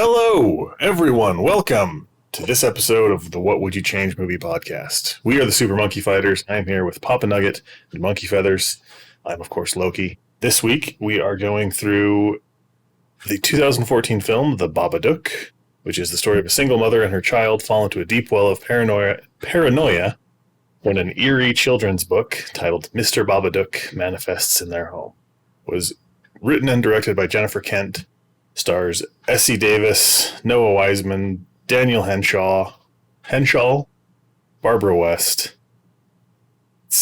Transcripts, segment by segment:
Hello, everyone. Welcome to this episode of the What Would You Change Movie podcast. We are the Super Monkey Fighters. I'm here with Papa Nugget and Monkey Feathers. I'm, of course, Loki. This week, we are going through the 2014 film, The Babadook, which is the story of a single mother and her child fall into a deep well of paranoia when an eerie children's book titled Mr. Babadook manifests in their home. It was written and directed by Jennifer Kent. Stars Essie Davis, Noah Wiseman, Daniel Henshall, Barbara West.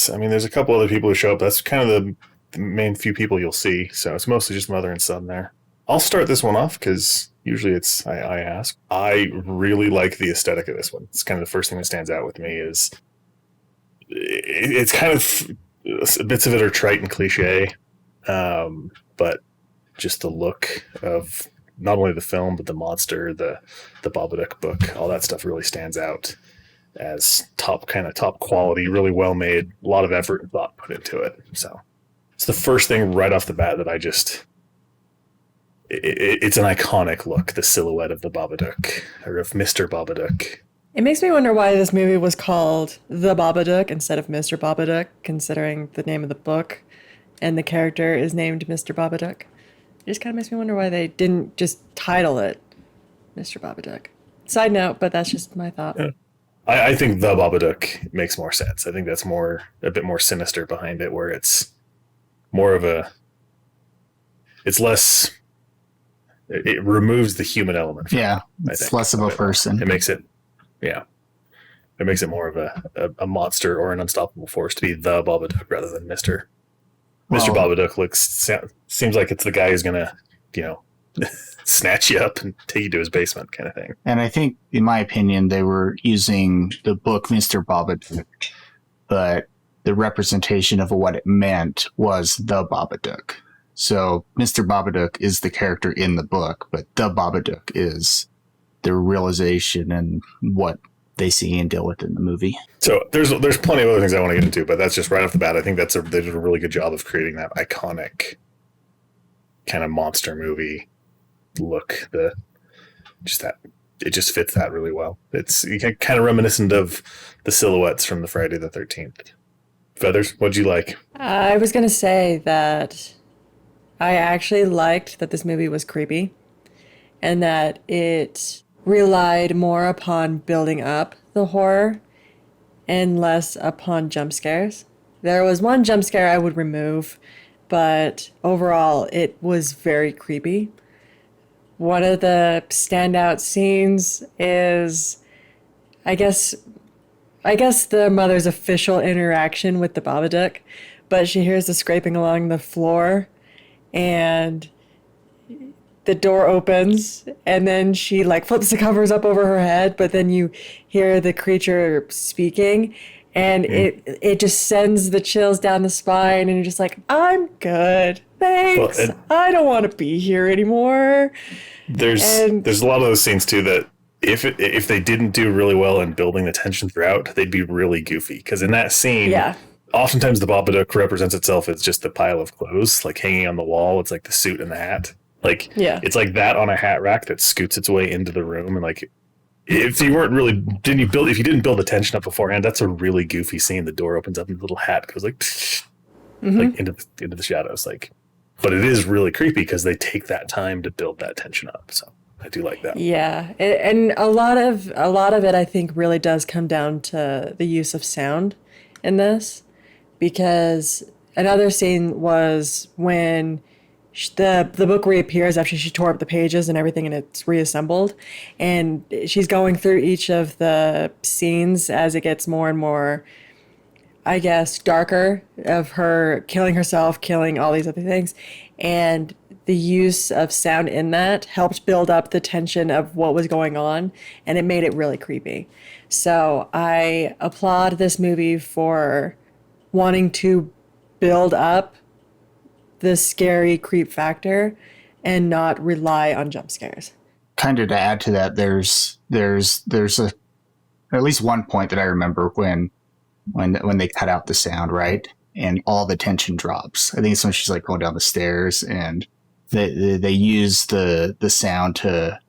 There's a couple other people who show up. That's kind of the main few people you'll see. So it's mostly just mother and son there. I'll start this one off because usually it's I ask. I really like the aesthetic of this one. It's kind of the first thing that stands out with me is it's kind of bits of it are trite and cliche, but just the look of not only the film, but the monster, the Babadook book, all that stuff really stands out as top quality, really well made, a lot of effort and thought put into it. So it's the first thing right off the bat that it's an iconic look, the silhouette of the Babadook, or of Mr. Babadook. It makes me wonder why this movie was called The Babadook instead of Mr. Babadook, considering the name of the book and the character is named Mr. Babadook. It just kind of makes me wonder why they didn't just title it Mr. Babadook. Side note, but that's just my thought. Yeah. I think The Babadook makes more sense. I think that's a bit more sinister behind it, where it's more of it's less, it removes the human element. Yeah, it's less of a person. It makes it more of a monster or an unstoppable force to be The Babadook rather than Mr. Mr. Babadook seems like it's the guy who's gonna, snatch you up and take you to his basement kind of thing. And I think, in my opinion, they were using the book Mr. Babadook, but the representation of what it meant was the Babadook. So Mr. Babadook is the character in the book, but the Babadook is the realization and what they see and deal with in the movie. So there's plenty of other things I want to get into, but that's just right off the bat. I think they did a really good job of creating that iconic kind of monster movie look. It just fits that really well. It's kind of reminiscent of the silhouettes from the Friday the 13th. Feathers, what'd you like? I was going to say that I actually liked that this movie was creepy and that it relied more upon building up the horror and less upon jump scares. There was one jump scare I would remove, but overall it was very creepy. One of the standout scenes is, I guess the mother's official interaction with the Babadook, but she hears the scraping along the floor and the door opens and then she flips the covers up over her head, but then you hear the creature speaking and it just sends the chills down the spine and you're just like, I'm good. Thanks. Well, I don't want to be here anymore. There's a lot of those scenes too that if they didn't do really well in building the tension throughout, they'd be really goofy. Because in that scene, oftentimes the Babadook represents itself as just a pile of clothes, hanging on the wall. It's like the suit and the hat. It's like that on a hat rack that scoots into the room. And if you didn't build the tension up beforehand, that's a really goofy scene. The door opens up and the little hat goes into the shadows. But it is really creepy because they take that time to build that tension up. So I do like that. Yeah. And a lot of it, I think, really does come down to the use of sound in this, because another scene was when the book reappears after she tore up the pages and everything and it's reassembled, and she's going through each of the scenes as it gets more and more, I guess, darker, of her killing herself, killing all these other things, and the use of sound in that helped build up the tension of what was going on, and it made it really creepy. So I applaud this movie for wanting to build up the scary creep factor and not rely on jump scares. Kind of to add to that, there's at least one point that I remember when they cut out the sound, right? And all the tension drops. I think it's when she's going down the stairs and they use the sound to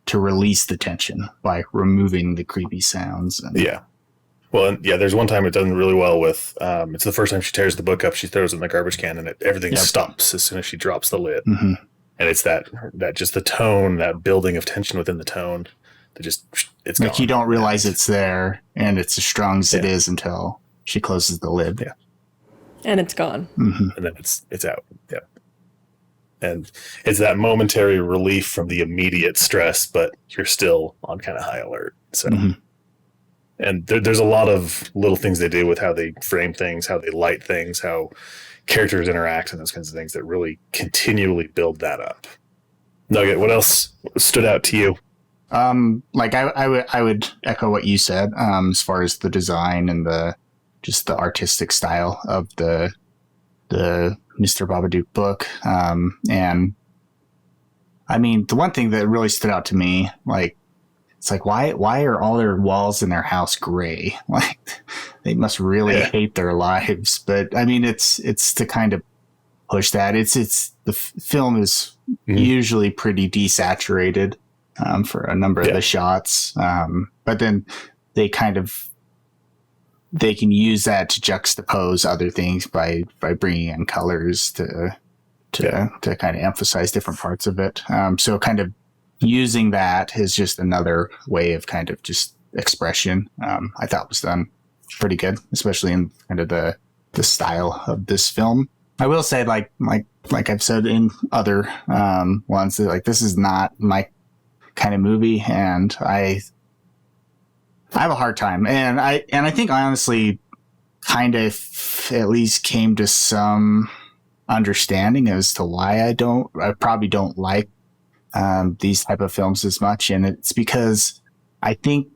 to release the tension by removing the creepy sounds. And, Yeah. Well, and there's one time it does really well with, it's the first time she tears the book up, she throws it in the garbage can, and everything stops as soon as she drops the lid. Mm-hmm. And it's that just the tone, that building of tension within the tone, that just, it's like gone. you don't realize it's there, and it's as strong as it is until she closes the lid. Yeah. And it's gone. Mm-hmm. And then it's out. Yeah. And it's that momentary relief from the immediate stress, but you're still on kind of high alert. So, and there's a lot of little things they do with how they frame things, how they light things, how characters interact, and those kinds of things that really continually build that up. Nugget, what else stood out to you? Like I would echo what you said, as far as the design and the artistic style of the Mr. Babadook book. And I mean, the one thing that really stood out to me, like, it's like, why are all their walls in their house gray? Like, they must really hate their lives. But I mean, it's to kind of push that. The film is usually pretty desaturated, for a number of the shots. But then they can use that to juxtapose other things by bringing in colors to kind of emphasize different parts of it. So kind of using that is just another way of kind of just expression. I thought was done pretty good, especially in kind of the style of this film. I will say, like I've said in other ones, that, like, this is not my kind of movie, and I have a hard time, and I think I honestly kind of at least came to some understanding as to why I probably don't like these type of films as much, and it's because I think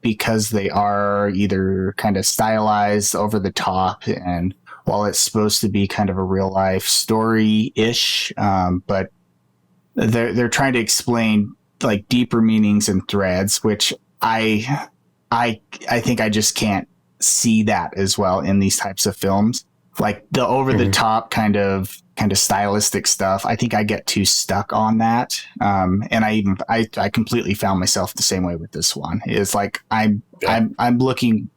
because they are either kind of stylized over the top, and while it's supposed to be kind of a real life story-ish, but they're trying to explain like deeper meanings and threads, which I think I just can't see that as well in these types of films. Like the over the top kind of stylistic stuff, I think I get too stuck on that. And I completely found myself the same way with this one. It's like I'm looking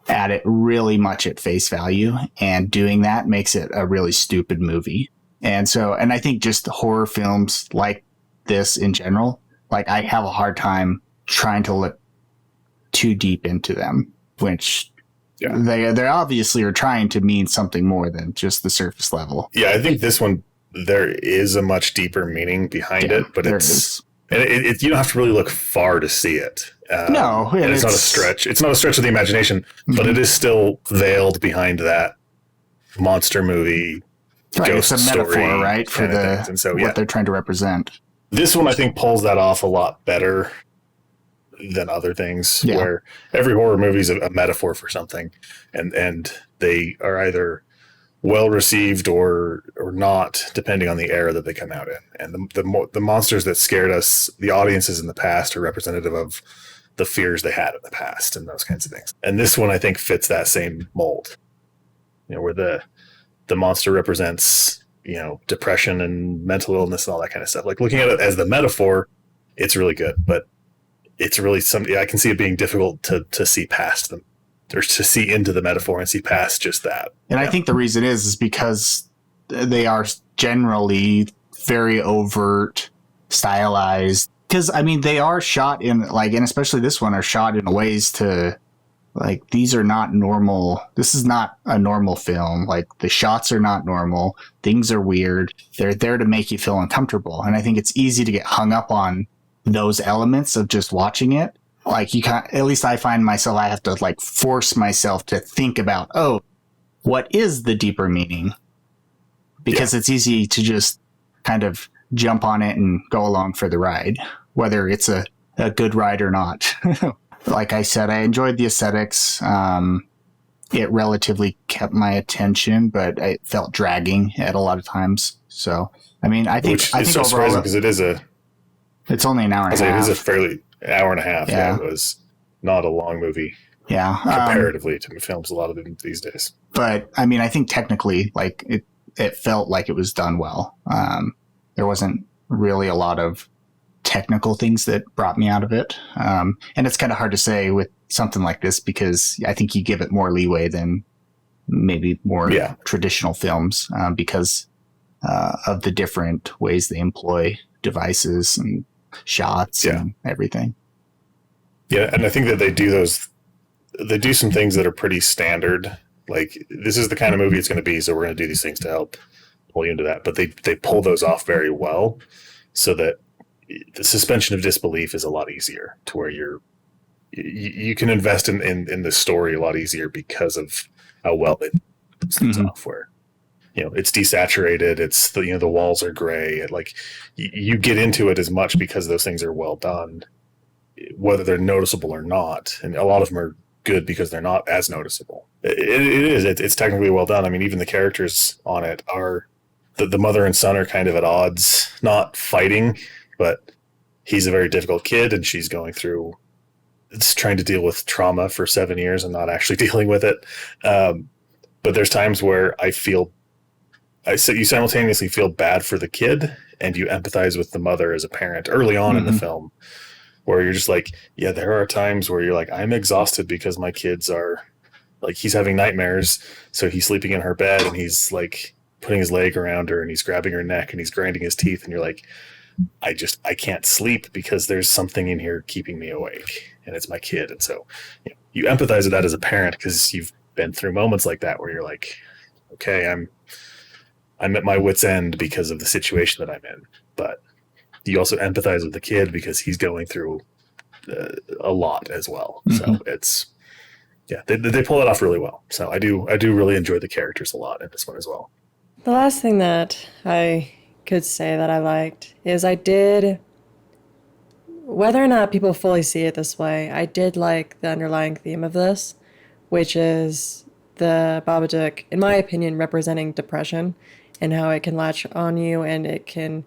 at it really much at face value, and doing that makes it a really stupid movie. And I think just horror films like this in general, like, I have a hard time trying to look too deep into them, which they obviously are trying to mean something more than just the surface level. Yeah, I think this one, there is a much deeper meaning behind it, but it's you don't have to really look far to see it. No, and it's not a stretch. It's not a stretch of the imagination, but it is still veiled behind that monster movie. Right, ghost it's a metaphor, story right, for what they're trying to represent. This one, I think, pulls that off a lot better than other things, where every horror movie is a metaphor for something, and they are either well received or not, depending on the era that they come out in. And the monsters that scared us, the audiences in the past, are representative of the fears they had in the past and those kinds of things. And this one, I think, fits that same mold. Where the monster represents, depression and mental illness and all that kind of stuff. Like, looking at it as the metaphor, it's really good, but it's really something I can see it being difficult to see past them, or to see into the metaphor and see past just that. And I think the reason is because they are generally very overt, stylized. Because, I mean, they are shot in, like, and especially this one, are shot in ways to, like, these are not normal. This is not a normal film. Like, the shots are not normal. Things are weird. They're there to make you feel uncomfortable. And I think it's easy to get hung up on those elements of just watching it. Like, you can't, at least I find myself, I have to, like, force myself to think about, what is the deeper meaning? Because it's easy to just kind of jump on it and go along for the ride, whether it's a good ride or not. Like I said, I enjoyed the aesthetics. It relatively kept my attention, but it felt dragging at a lot of times. So, I mean, I think so overall, surprising, because it's only an hour and a half. It is a fairly hour and a half. Yeah, it was not a long movie. Yeah, comparatively to films a lot of them these days. But I mean, I think technically, like, it felt like it was done well. There wasn't really a lot of technical things that brought me out of it. And it's kind of hard to say with something like this because I think you give it more leeway than maybe more traditional films because of the different ways they employ devices and shots and everything. Yeah, and I think that they do some things that are pretty standard. Like, this is the kind of movie it's going to be, so we're going to do these things to help pull you into that. But they pull those off very well so that the suspension of disbelief is a lot easier to where you can invest in the story a lot easier because of how well it puts things off where, it's desaturated. It's the walls are gray. Like you get into it as much because those things are well done, whether they're noticeable or not. And a lot of them are good because they're not as noticeable. It's technically well done. I mean, even the characters on it are the mother and son are kind of at odds, not fighting, but he's a very difficult kid and she's going through trying to deal with trauma for 7 years and not actually dealing with it. But there's times where you simultaneously feel bad for the kid and you empathize with the mother as a parent early on in the film, where you're just like, yeah, there are times where you're like, I'm exhausted because my kids are like, he's having nightmares. So he's sleeping in her bed and he's like putting his leg around her and he's grabbing her neck and he's grinding his teeth. And you're like, I can't sleep because there's something in here keeping me awake and it's my kid. And so you empathize with that as a parent because you've been through moments like that where you're like, okay, I'm at my wit's end because of the situation that I'm in. But you also empathize with the kid because he's going through a lot as well. So it's, they pull it off really well. So I do really enjoy the characters a lot in this one as well. The last thing that I could say that I liked is whether or not people fully see it this way, I did like the underlying theme of this, which is the Babadook, in my opinion, representing depression and how it can latch on you and it can,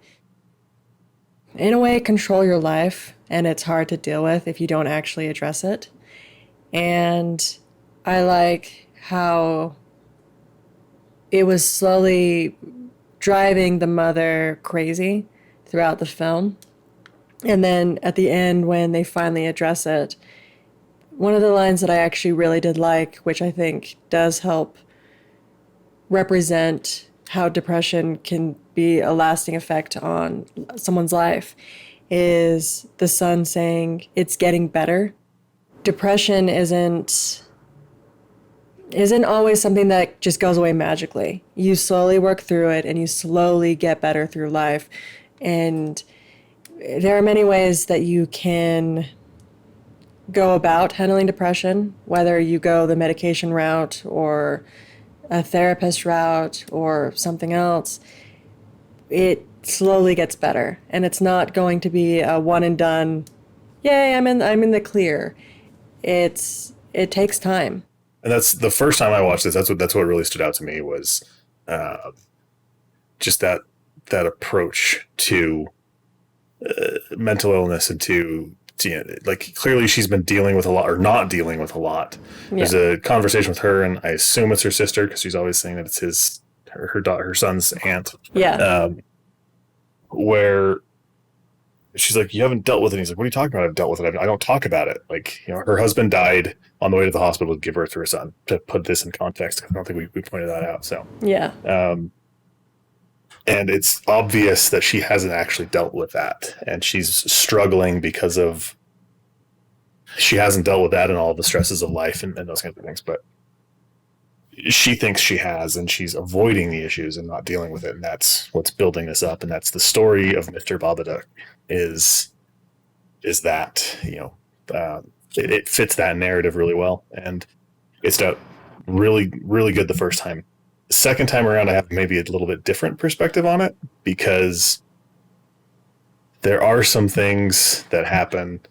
in a way, control your life, and it's hard to deal with if you don't actually address it. And I like how it was slowly driving the mother crazy throughout the film. And then at the end, when they finally address it, one of the lines that I actually really did like, which I think does help represent how depression can be a lasting effect on someone's life, is the son saying, "It's getting better." Depression isn't always something that just goes away magically. You slowly work through it and you slowly get better through life. And there are many ways that you can go about handling depression, whether you go the medication route or a therapist route or something else. It slowly gets better, and it's not going to be a one and done, yay, I'm in the clear. It takes time. And that's the first time I watched this. That's what really stood out to me was just that approach to mental illness and to like, clearly she's been dealing with a lot or not dealing with a lot. There's a conversation with her, and I assume it's her sister because she's always saying that it's her son's aunt. Where she's like, you haven't dealt with it. And he's like, what are you talking about? I've dealt with it. I don't talk about it. Like, her husband died on the way to the hospital to give birth to her son. To put this in context, I don't think we pointed that out. So and it's obvious that she hasn't actually dealt with that, and she's struggling because of she hasn't dealt with that and all the stresses of life and those kinds of things. But she thinks she has, and she's avoiding the issues and not dealing with it. And that's what's building this up. And that's the story of Mr. Babadook is that, it fits that narrative really well. And it's really, really good the first time. Second time around, I have maybe a little bit different perspective on it because there are some things that happen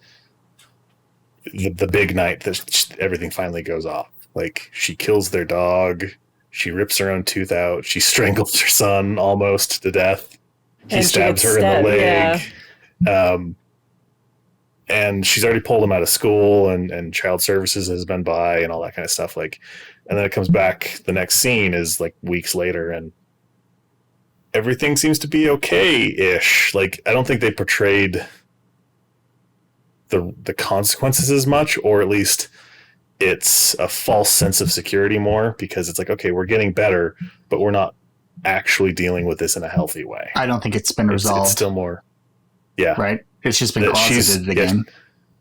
the big night that everything finally goes off. Like, she kills their dog, she rips her own tooth out, she strangles her son almost to death, he stabs her in the leg, and she's already pulled him out of school, and child services has been by and all that kind of stuff. Like, and then it comes back, the next scene is like weeks later, and everything seems to be okay-ish. Like, I don't think they portrayed the consequences as much, or at least it's a false sense of security more, because it's like, okay, we're getting better, but we're not actually dealing with this in a healthy way. I don't think it's been resolved. It's still more, yeah, right. It's just been closeted again.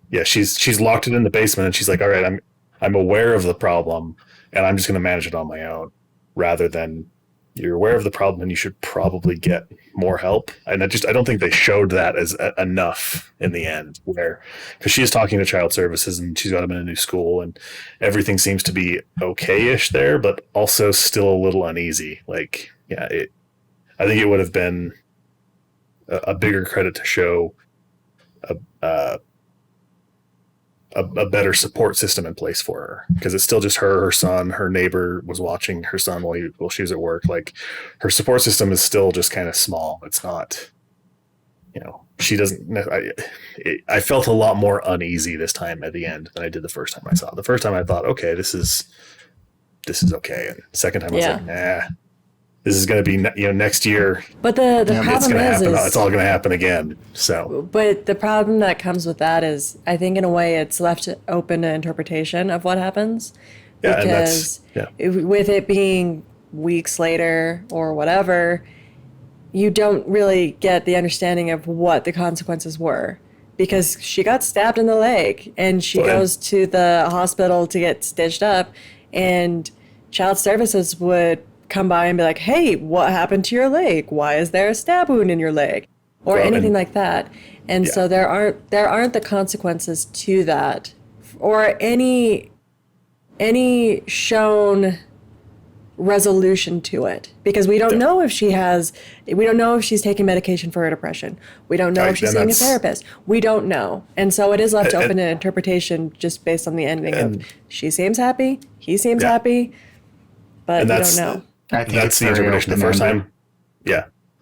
Yeah, she's locked it in the basement, and she's like, all right, I'm aware of the problem, and I'm just going to manage it on my own, rather than you're aware of the problem and you should probably get more help. And I don't think they showed that as enough in the end, because she is talking to child services and she's got them in a new school and everything seems to be okay-ish there, but also still a little uneasy. Like, yeah, I think it would have been a bigger credit to show a better support system in place for her, because it's still just her son. Her neighbor was watching her son while she was at work. Like, her support system is still just kind of small. It's not, she doesn't. I felt a lot more uneasy this time at the end than I did the first time I saw it. The first time I thought, okay, this is okay, and the second time I was like, nah. This is going to be, next year. But the problem is it's all going to happen again. So, but the problem that comes with that is, I think in a way it's left open to interpretation of what happens. Yeah, because with it being weeks later or whatever, you don't really get the understanding of what the consequences were, because she got stabbed in the leg and she goes to the hospital to get stitched up, and child services would come by and be like, hey, what happened to your leg? Why is there a stab wound in your leg? Or anything like that. And so there aren't the consequences to that, or any shown resolution to it, because we don't know if she's taking medication for her depression. We don't know if she's seeing a therapist. We don't know. And so it is left open to interpretation just based on the ending of she seems happy, he seems happy, but we don't know. I think that's the interpretation.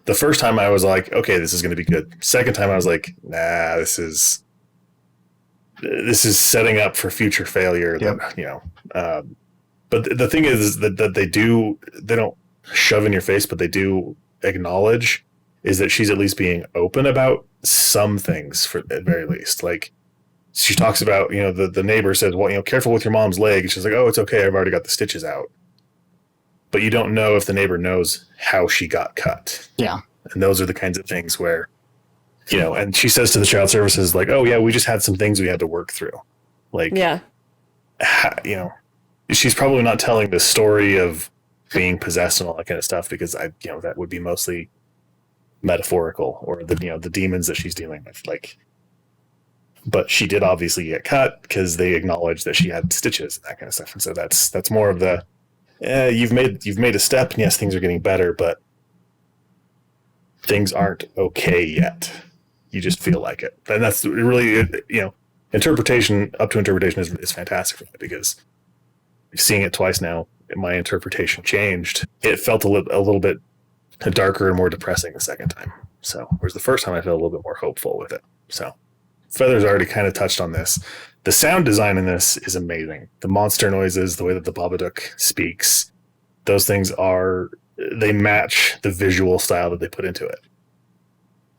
The first time I was like, okay, this is going to be good. Second time I was like, nah, this is setting up for future failure. Yep. But the thing is that they don't shove in your face, but they do acknowledge is that she's at least being open about some things, for at very least. Like, she talks about, the neighbor says, well, careful with your mom's leg. And she's like, oh, it's okay, I've already got the stitches out. But you don't know if the neighbor knows how she got cut. Yeah. And those are the kinds of things where, and she says to the child services, like, oh, yeah, we just had some things we had to work through. Like, she's probably not telling the story of being possessed and all that kind of stuff, because that would be mostly metaphorical, or the demons that she's dealing with. Like, but she did obviously get cut because they acknowledged that she had stitches and that kind of stuff. And so that's more of the, you've made a step, and yes, things are getting better, but things aren't okay yet. You just feel like it. And that's really, interpretation is fantastic for that, because seeing it twice now, my interpretation changed. It felt a little bit darker and more depressing the second time. So, whereas the first time I felt a little bit more hopeful with it. So, Feather's already kind of touched on this. The sound design in this is amazing. The monster noises, the way that the Babadook speaks, those things they match the visual style that they put into it.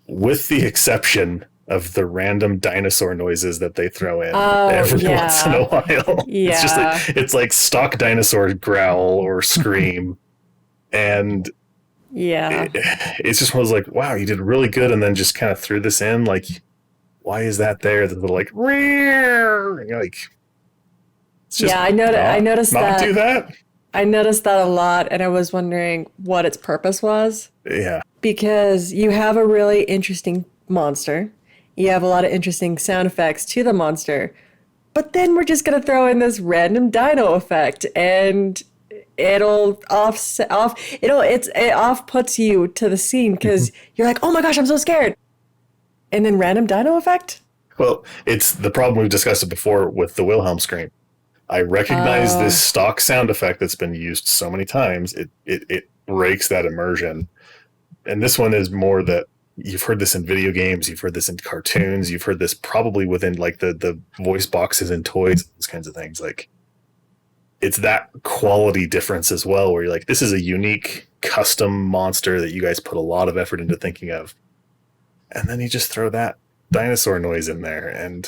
With the exception of the random dinosaur noises that they throw in every once in a while. Yeah. It's like stock dinosaur growl or scream. And it's just one of those like, wow, you did really good, and then just kind of threw this in. Like, why is that there? The little like, and you're like, it's just I noticed not do that. I noticed that a lot, and I was wondering what its purpose was. Yeah. Because you have a really interesting monster. You have a lot of interesting sound effects to the monster. But then we're just going to throw in this random dino effect, and it'll off puts you to the scene, because you're like, oh my gosh, I'm so scared. And then random dino effect? Well, it's the problem we've discussed it before with the Wilhelm scream. I recognize this stock sound effect that's been used so many times. It breaks that immersion. And this one is more that you've heard this in video games, you've heard this in cartoons, you've heard this probably within like the voice boxes and toys, those kinds of things. Like, it's that quality difference as well, where you're like, this is a unique custom monster that you guys put a lot of effort into thinking of. And then you just throw that dinosaur noise in there, and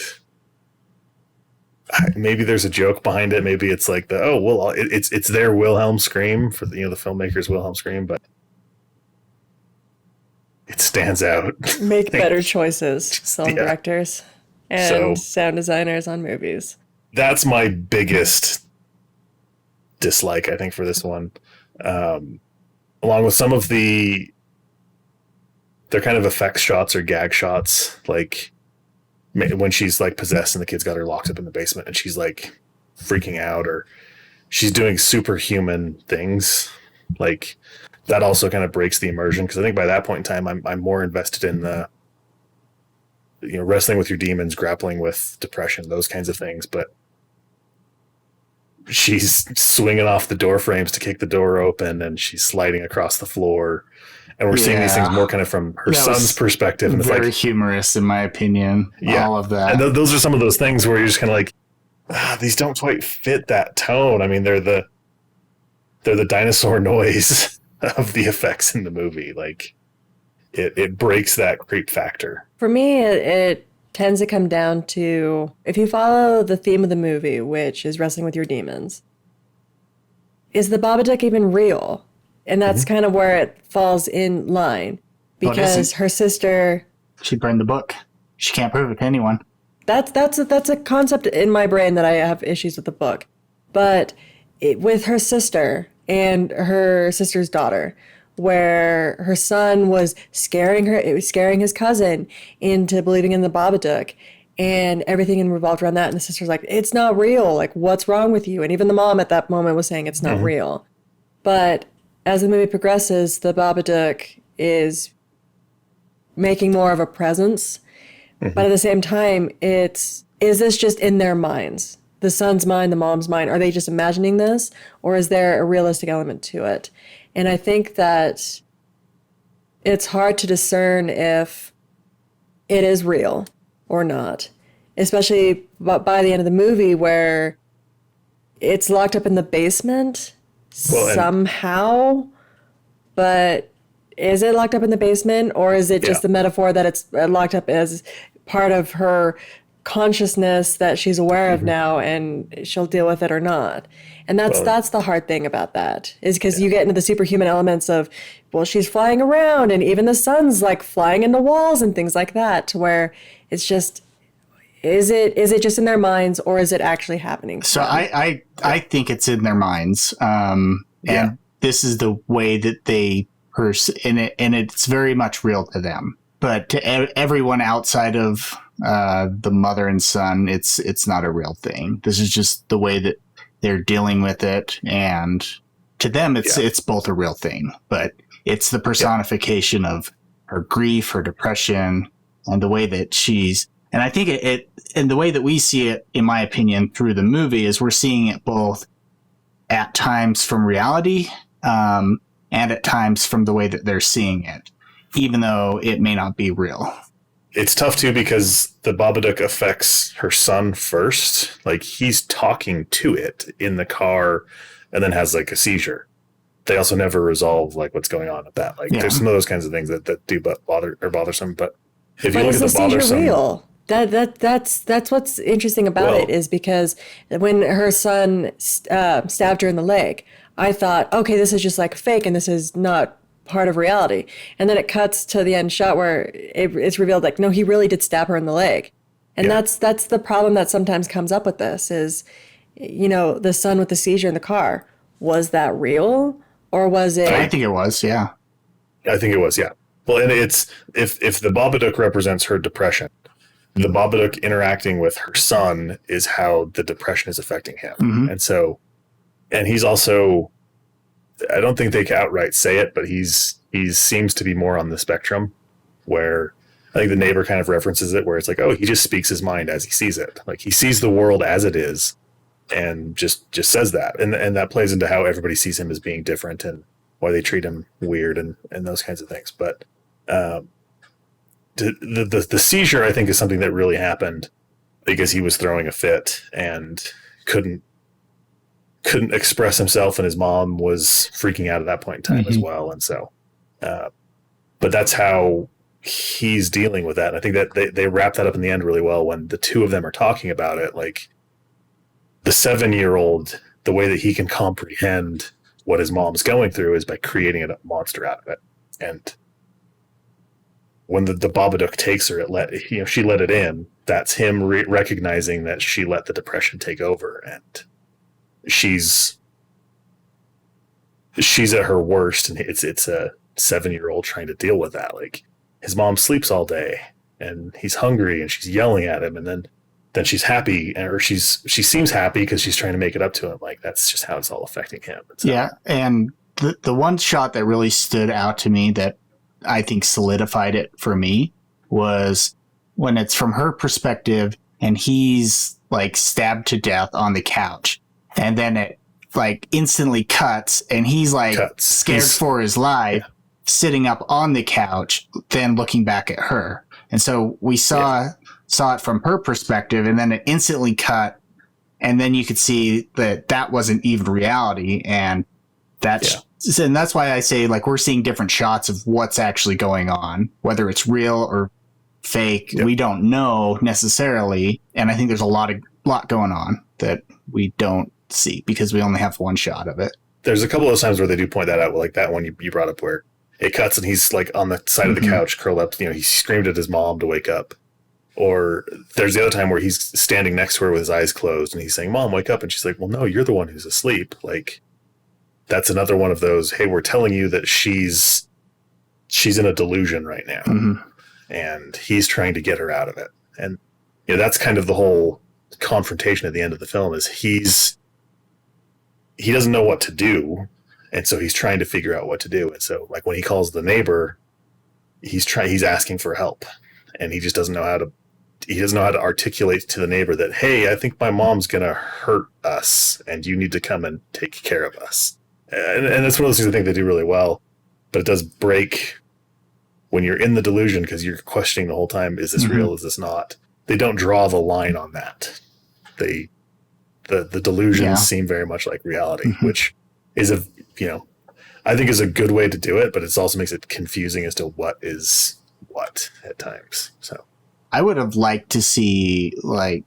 maybe there's a joke behind it. Maybe it's like it's their Wilhelm scream for the filmmaker's Wilhelm scream, but it stands out. Make better choices, film yeah. directors and sound designers on movies. That's my biggest dislike, I think, for this one. Along with some of their kind of effects shots or gag shots, like when she's like possessed and the kid's got her locked up in the basement and she's like freaking out, or she's doing superhuman things, like that also kind of breaks the immersion, because I think by that point in time I'm more invested in the wrestling with your demons, grappling with depression, those kinds of things. But she's swinging off the door frames to kick the door open, and she's sliding across the floor, and we're seeing these things more kind of from her son's perspective, and it's very humorous in my opinion. All of that, and those are some of those things where you're just kind of like, these don't quite fit that tone. I mean, they're the dinosaur noise of the effects in the movie. Like it breaks that creep factor. For me, it tends to come down to, if you follow the theme of the movie, which is wrestling with your demons, is the Babadook even real? And that's kind of where it falls in line, because her sister, she burned the book. She can't prove it to anyone. That's a concept in my brain that I have issues with the book. But with her sister and her sister's daughter, where her son was scaring his cousin into believing in the Babadook, and everything revolved around that. And the sister's like, it's not real. Like, what's wrong with you? And even the mom at that moment was saying it's not real. But as the movie progresses, the Babadook is making more of a presence. But at the same time, is this just in their minds? The son's mind, the mom's mind, are they just imagining this? Or is there a realistic element to it? And I think that it's hard to discern if it is real or not, especially by the end of the movie, where it's locked up in the basement somehow. But is it locked up in the basement, or is it just the metaphor that it's locked up as part of her consciousness that she's aware of now, and she'll deal with it or not? And that's the hard thing about that, is because you get into the superhuman elements of, well, she's flying around, and even the sun's like flying into walls and things like that, to where it's just, is it just in their minds, or is it actually happening? So I think it's in their minds. And this is the way that they and it's very much real to them. But to everyone outside of the mother and son, it's not a real thing. This is just the way that they're dealing with it, and to them, it's both a real thing. But it's the personification of her grief, her depression, and the way that she's. And I think and the way that we see it, in my opinion, through the movie, is we're seeing it both at times from reality, and at times from the way that they're seeing it, even though it may not be real. It's tough too, because the Babadook affects her son first. Like, he's talking to it in the car and then has like a seizure. They also never resolve like what's going on with that. Like there's some of those kinds of things that do bothersome. But if you look at the bothersome, real? That's what's interesting about it, is because when her son stabbed her in the leg, I thought, okay, this is just like fake and this is not part of reality. And then it cuts to the end shot where it's revealed, like, no, he really did stab her in the leg. And that's the problem that sometimes comes up with this is, the son with the seizure in the car. Was that real, or was it? I think it was, yeah. I think it was, yeah. Well, and it's if the Babadook represents her depression, the Babadook interacting with her son is how the depression is affecting him. Mm-hmm. And he's also, I don't think they can outright say it, but he seems to be more on the spectrum, where I think the neighbor kind of references it, where it's like, oh, he just speaks his mind as he sees it. Like, he sees the world as it is and just says that. And that plays into how everybody sees him as being different and why they treat him weird and those kinds of things. But the seizure, I think, is something that really happened because he was throwing a fit and couldn't express himself, and his mom was freaking out at that point in time as well. And so, but that's how he's dealing with that. And I think that they wrap that up in the end really well when the two of them are talking about it. Like, the 7-year-old, the way that he can comprehend what his mom's going through is by creating a monster out of it. And when the Babadook takes her, she let it in. That's him recognizing that she let the depression take over, and she's at her worst, and it's a 7-year-old trying to deal with that. Like, his mom sleeps all day, and he's hungry, and she's yelling at him, and then she's happy, or she seems happy because she's trying to make it up to him. Like, that's just how it's all affecting him. Yeah, and the one shot that really stood out to me that I think solidified it for me was when it's from her perspective and he's like stabbed to death on the couch, and then it like instantly cuts and he's like scared for his life, sitting up on the couch, then looking back at her. And so we saw it from her perspective, and then it instantly cut, and then you could see that wasn't even reality. And and that's why I say, like, we're seeing different shots of what's actually going on, whether it's real or fake. We don't know necessarily. And I think there's a lot going on that we don't see because we only have one shot of it. There's a couple of times where they do point that out, like that one you brought up where it cuts and he's like on the side of the couch curled up, he screamed at his mom to wake up. Or there's the other time where he's standing next to her with his eyes closed and he's saying, "Mom, wake up." And she's like, "Well, no, you're the one who's asleep." Like, that's another one of those, hey, we're telling you that she's in a delusion right now. And he's trying to get her out of it. And that's kind of the whole confrontation at the end of the film is he doesn't know what to do. And so he's trying to figure out what to do. And so, like, when he calls the neighbor, he's asking for help, and he just doesn't know how to articulate to the neighbor that, hey, I think my mom's going to hurt us and you need to come and take care of us. And that's one of those things I think they do really well, but it does break when you're in the delusion because you're questioning the whole time, is this real? Is this not? They don't draw the line on that. The delusions seem very much like reality, which is I think is a good way to do it, but it also makes it confusing as to what is what at times. So I would have liked to see like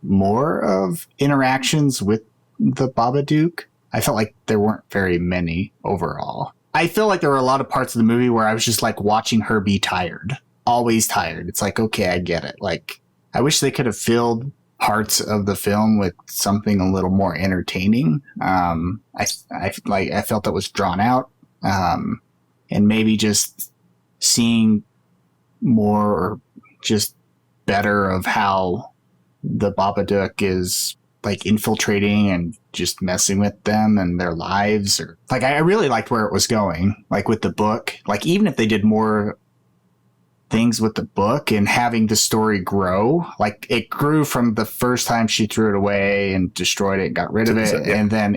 more of interactions with the Babadook. I felt like there weren't very many overall. I feel like there were a lot of parts of the movie where I was just like watching her be tired, always tired. It's like, okay, I get it. Like, I wish they could have filled parts of the film with something a little more entertaining. I felt that was drawn out, and maybe just seeing more or just better of how the Babadook is like infiltrating and just messing with them and their lives. Or like, I really liked where it was going, like with the book. Like, even if they did more things with the book and having the story grow, like it grew from the first time she threw it away and destroyed it and got rid of it, and then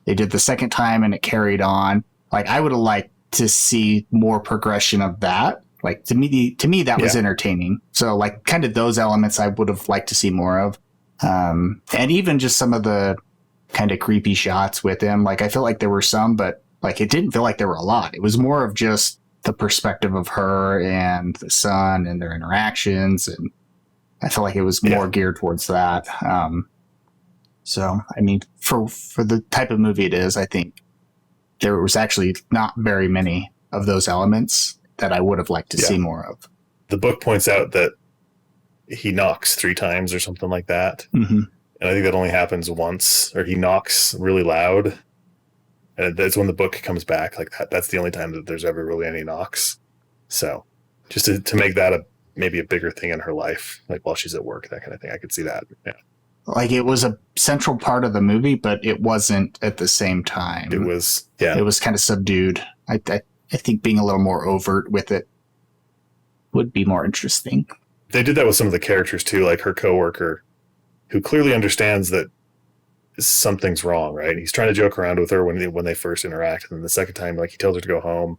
they did the second time and it carried on. Like, I would have liked to see more progression of that. Like, to me that was entertaining. So like, kind of those elements I would have liked to see more of. And even just some of the kind of creepy shots with him. Like, I feel like there were some, but like, it didn't feel like there were a lot. It was more of just the perspective of her and the son and their interactions. And I feel like it was more geared towards that. So, I mean, for the type of movie it is, I think there was actually not very many of those elements that I would have liked to see more of. The book points out that he knocks 3 times or something like that. And I think that only happens once, or he knocks really loud. And that's when the book comes back. Like, that's the only time that there's ever really any knocks. So just to make that maybe a bigger thing in her life, like while she's at work, that kind of thing. I could see that. Yeah. Like, it was a central part of the movie, but it wasn't at the same time. It was kind of subdued. I think being a little more overt with it would be more interesting. They did that with some of the characters too, like her coworker, who clearly understands that something's wrong, right? He's trying to joke around with her when they first interact, and then the second time, like, he tells her to go home.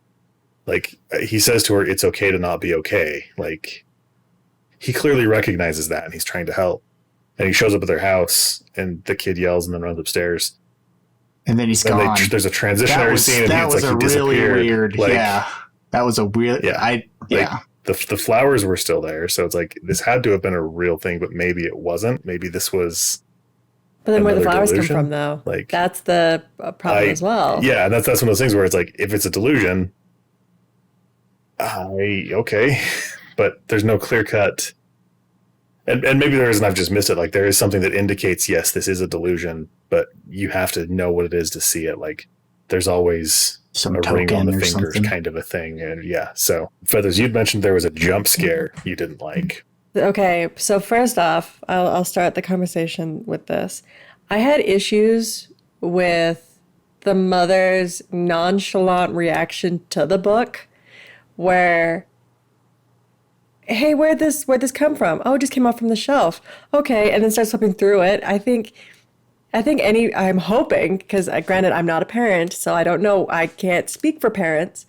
Like, he says to her, "It's okay to not be okay." Like, he clearly recognizes that, and he's trying to help. And he shows up at their house, and the kid yells and then runs upstairs. And then he's gone. There's a transitionary scene, and it's like he disappeared. Really weird. Like, that was a weird. The flowers were still there, so it's like this had to have been a real thing, but maybe it wasn't. Maybe this was But then where the another flowers come delusion. from, though, Like, that's the problem as well. Yeah, and that's one of those things where it's like, if it's a delusion, okay, but there's no clear cut. And maybe there isn't, I've just missed it. Like, there is something that indicates, yes, this is a delusion, but you have to know what it is to see it. Like, there's always Some a ring on token the or fingers something. kind of a thing. And yeah, so Feathers, you'd mentioned there was a jump scare you didn't like. Okay, so first off, I'll start the conversation with this. I had issues with the mother's nonchalant reaction to the book, where, hey, where'd this come from? Oh, it just came off from the shelf. Okay, and then starts flipping through it. I'm hoping, because granted I'm not a parent, so I don't know, I can't speak for parents,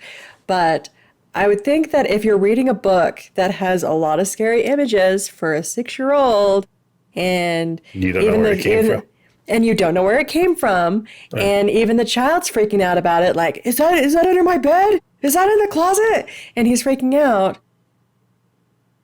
but I would think that if you're reading a book that has a lot of scary images for a 6-year-old, and You don't know where it came from. and you don't know where it came from, Right. and even the child's freaking out about it, like, is that under my bed? Is that in the closet? And he's freaking out.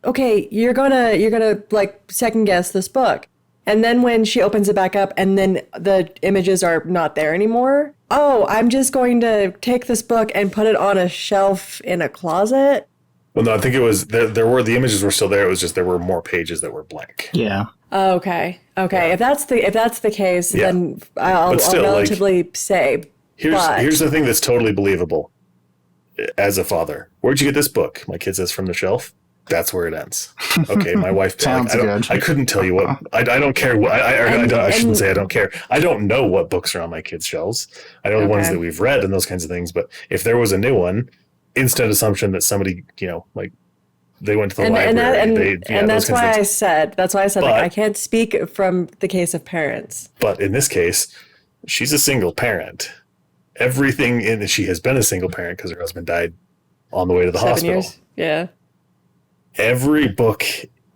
Okay, you're gonna like second guess this book. And then when she opens it back up and then the images are not there anymore, oh, I'm just going to take this book and put it on a shelf in a closet. Well, no, I think it was, there were, the images were still there. It was just there were more pages that were blank. Yeah. Okay. Yeah. If that's the case, Yeah. then I'll still, relatively say. Here's the thing that's totally believable as a father. Where'd you get this book? My kid says from the shelf. That's where it ends. Okay, my wife. Sounds good. I couldn't tell you what. I don't care what. I shouldn't say I don't care. I don't know what books are on my kids' shelves. I know the ones that we've read and those kinds of things. But if there was a new one, instant assumption that somebody, like, they went to the library. That's why I said But, like, I can't speak from the case of parents. But in this case, she's a single parent. She has been a single parent because her husband died on the way to the 7 hospital. years. Yeah. Every book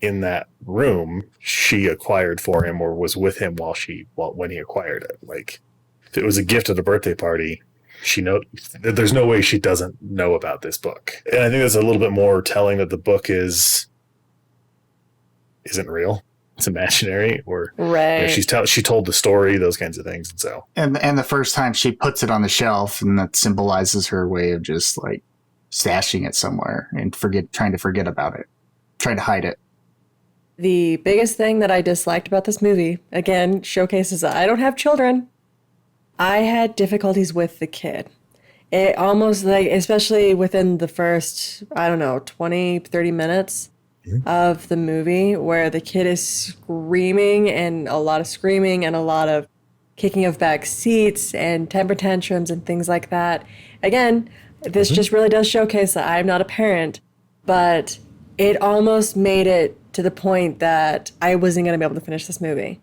in that room she acquired for him or was with him when he acquired it. Like, if it was a gift at a birthday party, there's no way she doesn't know about this book. And I think that's a little bit more telling that the book isn't real. It's imaginary, or right. She told the story, those kinds of things. And so, and the first time she puts it on the shelf, and that symbolizes her way of just like stashing it somewhere and trying to forget about it, trying to hide it. The biggest thing that I disliked about this movie, again, showcases that I don't have children. I had difficulties with the kid. It almost, like, especially within the first, 20, 30 minutes of the movie, where the kid is screaming, and a lot of screaming and a lot of kicking of back seats and temper tantrums and things like that. Again, this just really does showcase that I'm not a parent, but it almost made it to the point that I wasn't going to be able to finish this movie.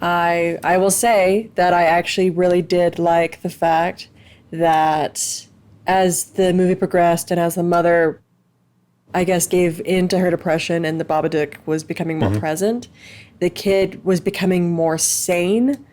I will say that I actually really did like the fact that as the movie progressed and as the mother, I guess, gave in to her depression and the Babadook was becoming more present, the kid was becoming more sane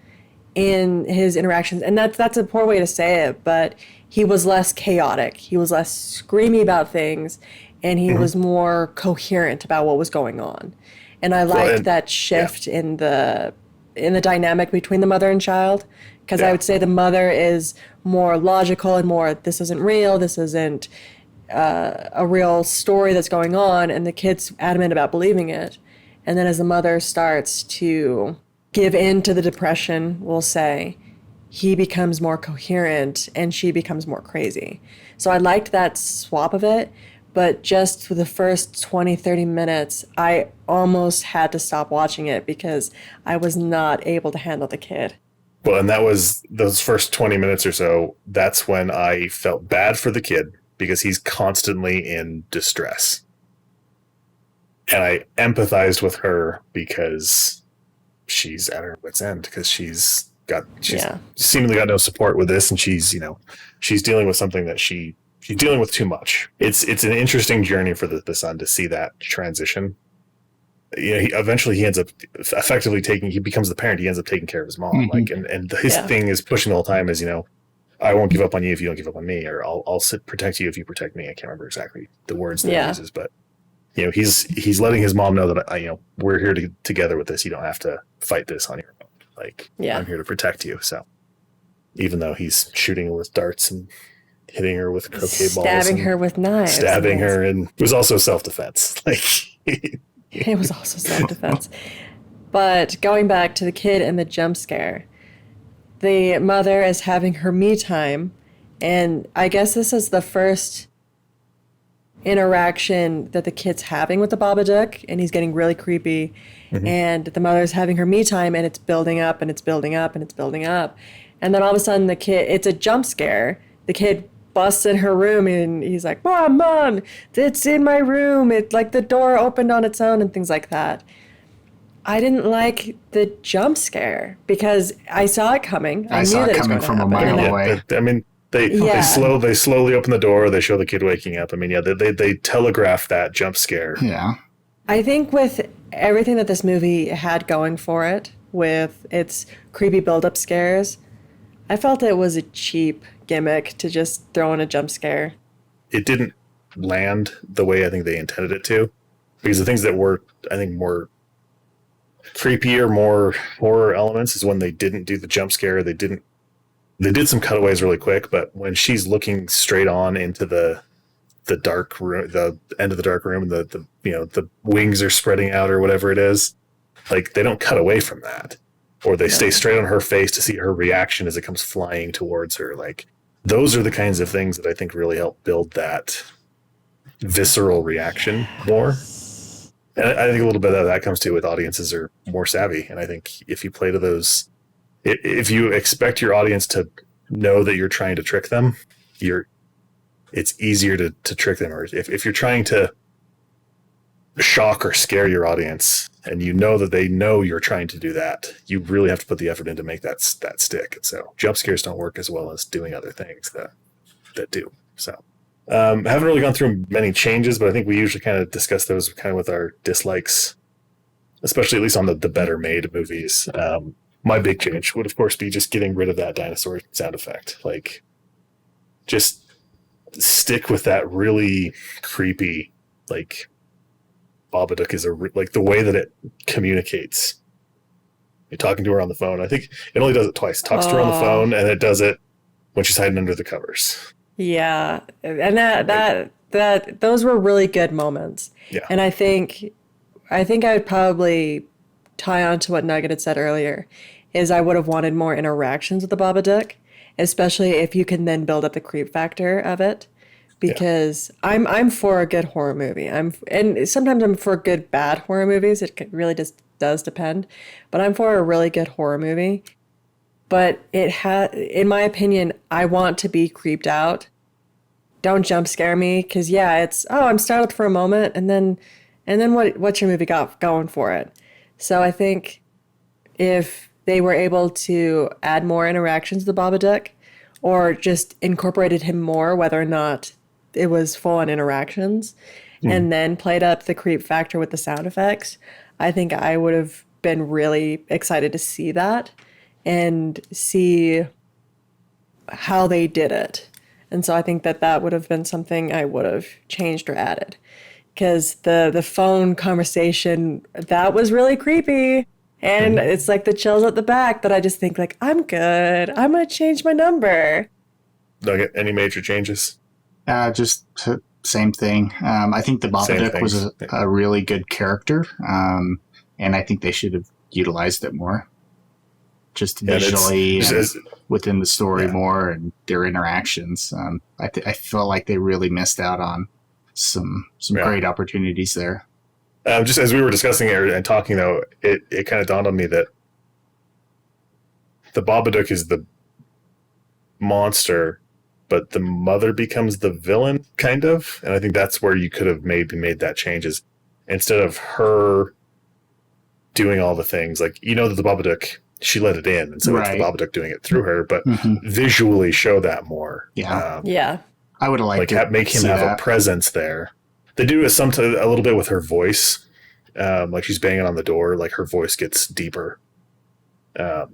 in his interactions. And that's a poor way to say it, but he was less chaotic. He was less screamy about things, and he was more coherent about what was going on. And I liked that shift in the dynamic between the mother and child, because I would say the mother is more logical and more, this isn't real, this isn't a real story that's going on, and the kid's adamant about believing it. And then as the mother starts to give in to the depression, we'll say, he becomes more coherent and she becomes more crazy. So I liked that swap of it, but just for the first 20, 30 minutes, I almost had to stop watching it because I was not able to handle the kid. Well, and that was those first 20 minutes or so. That's when I felt bad for the kid because he's constantly in distress. And I empathized with her because she's at her wit's end, because she's seemingly got no support with this, and she's dealing with something that she's dealing with too much. It's an interesting journey for the son to see that transition. Eventually he ends up effectively he becomes the parent. He ends up taking care of his mom. And his thing is pushing the whole time is, I won't give up on you if you don't give up on me, or I'll protect you if you protect me. I can't remember exactly the words that he uses, but he's letting his mom know that we're here together with this. You don't have to fight this on your own. Like, Yeah. I'm here to protect you. So even though he's shooting her with darts and hitting her with croquet balls, stabbing her with knives, stabbing her, and it was also self-defense. Like, it was also self-defense. But going back to the kid and the jump scare, the mother is having her me time, and I guess this is the first interaction that the kid's having with the Babadook, and he's getting really creepy. And the mother's having her me time, and it's building up and it's building up and it's building up. And then all of a sudden it's a jump scare. The kid busts in her room and he's like, Mom, it's in my room. It like the door opened on its own and things like that. I didn't like the jump scare because I saw it coming. I saw knew it that coming was from going a to happen. mile And away. I mean, they slowly open the door. They show the kid waking up. I mean, yeah, they telegraph that jump scare. Yeah. I think with everything that this movie had going for it, with its creepy build-up scares, I felt it was a cheap gimmick to just throw in a jump scare. It didn't land the way I think they intended it to, because the things that were, I think, more creepier, more horror elements is when they didn't do the jump scare. They did some cutaways really quick, but when she's looking straight on into the dark room, the end of the dark room, and the wings are spreading out or whatever it is, like they don't cut away from that, or they stay straight on her face to see her reaction as it comes flying towards her. Like, those are the kinds of things that I think really help build that visceral reaction more. And I think a little bit of that comes to with audiences are more savvy. And I think if you play to those, if you expect your audience to know that you're trying to trick them, it's easier to trick them. Or if you're trying to shock or scare your audience and you know that they know you're trying to do that, you really have to put the effort in to make that stick. And so jump scares don't work as well as doing other things that do. So haven't really gone through many changes, but I think we usually kind of discuss those kind of with our dislikes, especially at least on the better made movies. My big change would, of course, be just getting rid of that dinosaur sound effect. Like, just stick with that really creepy, like, Babadook is like the way that it communicates. You're talking to her on the phone. I think it only does it twice. Talks to her on the phone, and it does it when she's hiding under the covers. Yeah, and that those were really good moments. Yeah, and I think I would probably tie on to what Nugget had said earlier, is I would have wanted more interactions with the Babadook, especially if you can then build up the creep factor of it. Because I'm for a good horror movie. And sometimes I'm for good bad horror movies. It really just does depend. But I'm for a really good horror movie. But in my opinion, I want to be creeped out. Don't jump scare me, because it's I'm startled for a moment, and then what's your movie got going for it? So I think if they were able to add more interactions to the Babadook, or just incorporated him more, whether or not it was full-on interactions, and then played up the creep factor with the sound effects, I think I would have been really excited to see that and see how they did it. And so I think that would have been something I would have changed or added. Because the phone conversation, that was really creepy. And it's like the chills at the back that I just think, like, I'm good. I'm going to change my number. Nugget, any major changes? Just same thing. I think the Babadook was a really good character, and I think they should have utilized it more, just visually within the story more, and their interactions. I feel like they really missed out on some great opportunities there. Just as we were discussing it and talking, though, it kind of dawned on me that the Babadook is the monster, but the mother becomes the villain, kind of. And I think that's where you could have maybe made that changes. Instead of her doing all the things, like, that the Babadook, she let it in, and so it's the Babadook doing it through her, but visually show that more. Yeah. I would have liked to make him have a presence there. They do it sometimes a little bit with her voice. Like she's banging on the door, like her voice gets deeper. But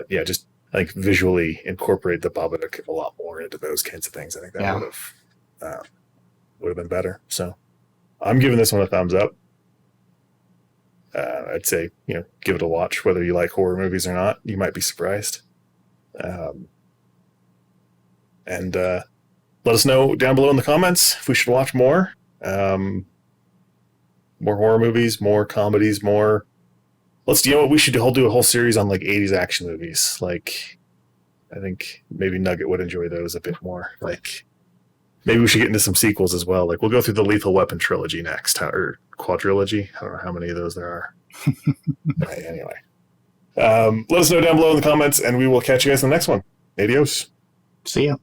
yeah, just like visually incorporate the Babadook a lot more into those kinds of things. I think that would have been better. So I'm giving this one a thumbs up. I'd say, give it a watch, whether you like horror movies or not. You might be surprised. And let us know down below in the comments if we should watch more. More horror movies, more comedies, more. You know what? We should do a whole series on like 80s action movies. Like, I think maybe Nugget would enjoy those a bit more. Like, maybe we should get into some sequels as well. Like, we'll go through the Lethal Weapon trilogy next, or quadrilogy. I don't know how many of those there are. Right, anyway. Let us know down below in the comments, and we will catch you guys in the next one. Adios. See ya.